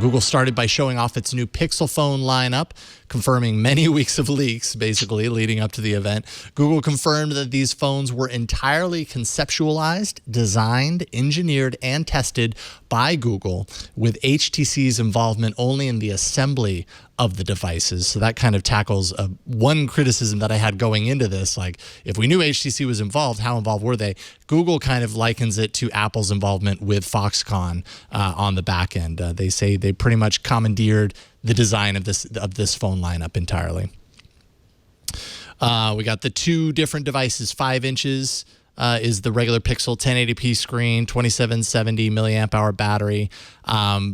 Google started by showing off its new Pixel phone lineup, confirming many weeks of leaks, basically, leading up to the event. Google confirmed that these phones were entirely conceptualized, designed, engineered, and tested by Google, with HTC's involvement only in the assembly of the devices. So that kind of tackles one criticism that I had going into this. Like, if we knew HTC was involved, how involved were they? Google kind of likens it to Apple's involvement with Foxconn on the back end. They say they pretty much commandeered the design of this phone lineup entirely. We got the two different devices. 5 inches is the regular Pixel 1080p screen, 2770 milliamp hour battery.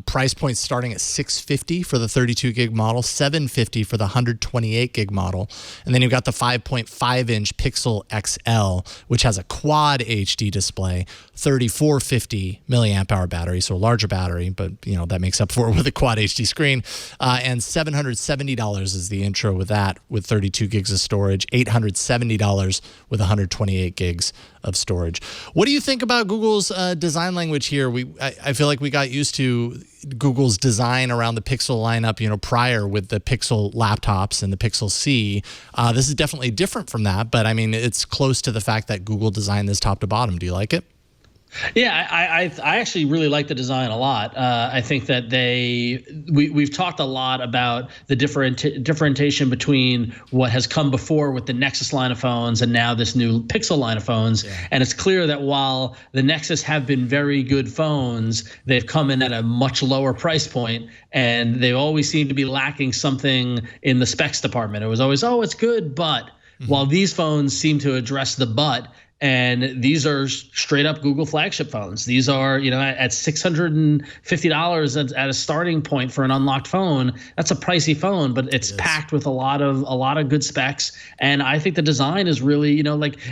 Price point starting at $650 for the 32 gig model, $750 for the 128 gig model. And then you've got the 5.5 inch Pixel XL, which has a quad HD display, 3450 milliamp hour battery, so a larger battery, but that makes up for it with a quad HD screen. And $770 is the intro with that, with 32 gigs of storage, $870 with 128 gigs of storage. What do you think about Google's design language here? I feel like we got used to Google's design around the Pixel lineup, prior with the Pixel laptops and the Pixel C. This is definitely different from that, but I mean, it's close to the fact that Google designed this top to bottom. Do you like it? Yeah, I actually really like the design a lot. I think that we've talked a lot about the differentiation between what has come before with the Nexus line of phones and now this new Pixel line of phones. Yeah. And it's clear that while the Nexus have been very good phones, they've come in at a much lower price point, and they always seem to be lacking something in the specs department. It was always, oh, it's good, but while these phones seem to address the but. And these are straight up Google flagship phones. These are, at $650 at a starting point for an unlocked phone. That's a pricey phone, but it's packed with a lot of good specs. And I think the design is really,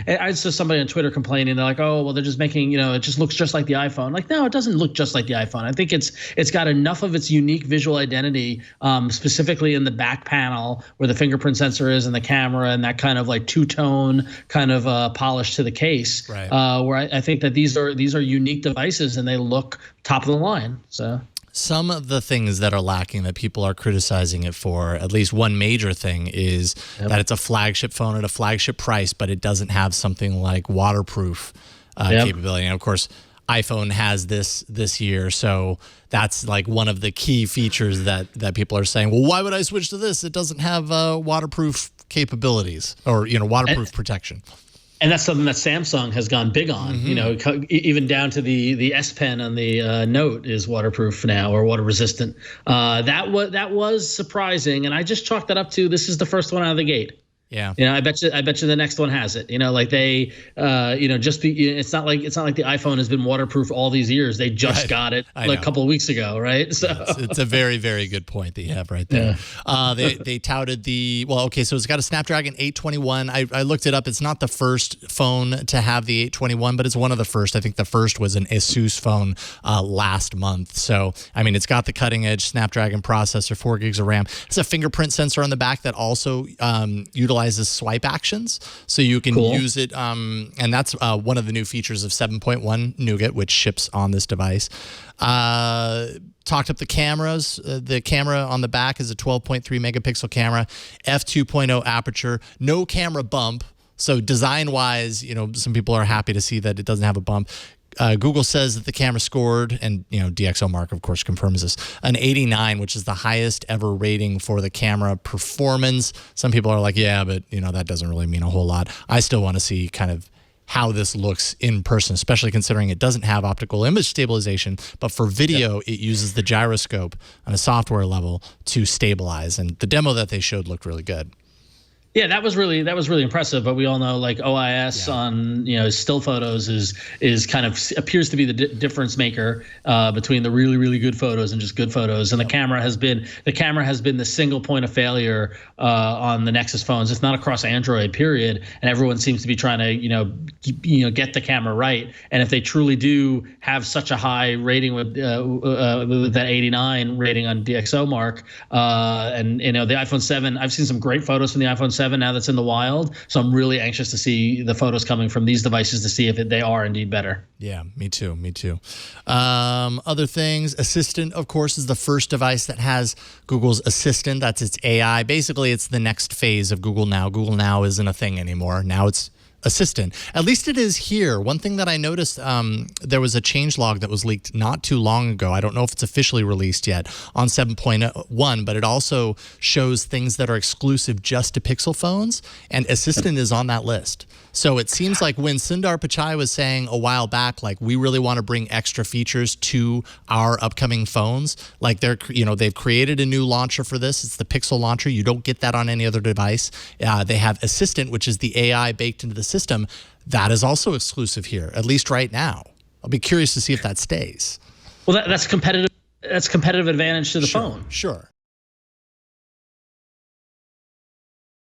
I saw somebody on Twitter complaining. They're like, oh, well, they're just making, it just looks just like the iPhone. Like, no, it doesn't look just like the iPhone. I think it's got enough of its unique visual identity, specifically in the back panel where the fingerprint sensor is and the camera and that kind of like two-tone kind of polish to the case, right. Where I think that these are unique devices and they look top of the line. So some of the things that are lacking that people are criticizing it for, at least one major thing, is that it's a flagship phone at a flagship price, but it doesn't have something like waterproof capability. And of course, iPhone has this year, so that's like one of the key features that people are saying, well, why would I switch to this? It doesn't have waterproof capabilities or waterproof protection. And that's something that Samsung has gone big on, even down to the S Pen on the Note is waterproof now, or water resistant. That was surprising, and I just chalked that up to this is the first one out of the gate. Yeah. I bet you the next one has it. They it's not like the iPhone has been waterproof all these years. They just got it a couple of weeks ago, right? So it's a very, very good point that you have right there. Yeah. They touted so it's got a Snapdragon 821. I looked it up. It's not the first phone to have the 821, but it's one of the first. I think the first was an Asus phone last month. So, I mean, it's got the cutting edge Snapdragon processor, 4 gigs of RAM. It's a fingerprint sensor on the back that also utilizes swipe actions, so you can use it, and that's one of the new features of 7.1 Nougat, which ships on this device. Talked up the cameras. The camera on the back is a 12.3 megapixel camera, f2.0 aperture, no camera bump. So design-wise, some people are happy to see that it doesn't have a bump. Google says that the camera scored, and DxOMark of course confirms this, an 89, which is the highest ever rating for the camera performance. Some people are like, yeah, but that doesn't really mean a whole lot. I still want to see kind of how this looks in person, especially considering it doesn't have optical image stabilization, but for video, it uses the gyroscope on a software level to stabilize. And the demo that they showed looked really good. Yeah, that was really impressive. But we all know, like, OIS on still photos is kind of appears to be the difference maker between the really good photos and just good photos. And the camera has been the single point of failure on the Nexus phones. It's not across Android, period. And everyone seems to be trying to get the camera right. And if they truly do have such a high rating with that 89 rating on DxOMark, and the iPhone 7, I've seen some great photos from the iPhone 7 now that's in the wild. So I'm really anxious to see the photos coming from these devices to see if they are indeed better. Yeah, me too. Me too. Other things, Assistant, of course, is the first device that has Google's Assistant. That's its AI. Basically, it's the next phase of Google Now. Google Now isn't a thing anymore. Now it's Assistant. At least it is here. One thing that I noticed, there was a changelog that was leaked not too long ago. I don't know if it's officially released yet on 7.1, but it also shows things that are exclusive just to Pixel phones, and Assistant is on that list. So it seems like when Sundar Pichai was saying a while back, like, we really want to bring extra features to our upcoming phones, like they've created a new launcher for this. It's the Pixel launcher. You don't get that on any other device. They have Assistant, which is the AI baked into the system. That is also exclusive here, at least right now. I'll be curious to see if that stays. Well, that's competitive. That's competitive advantage to the phone. Sure.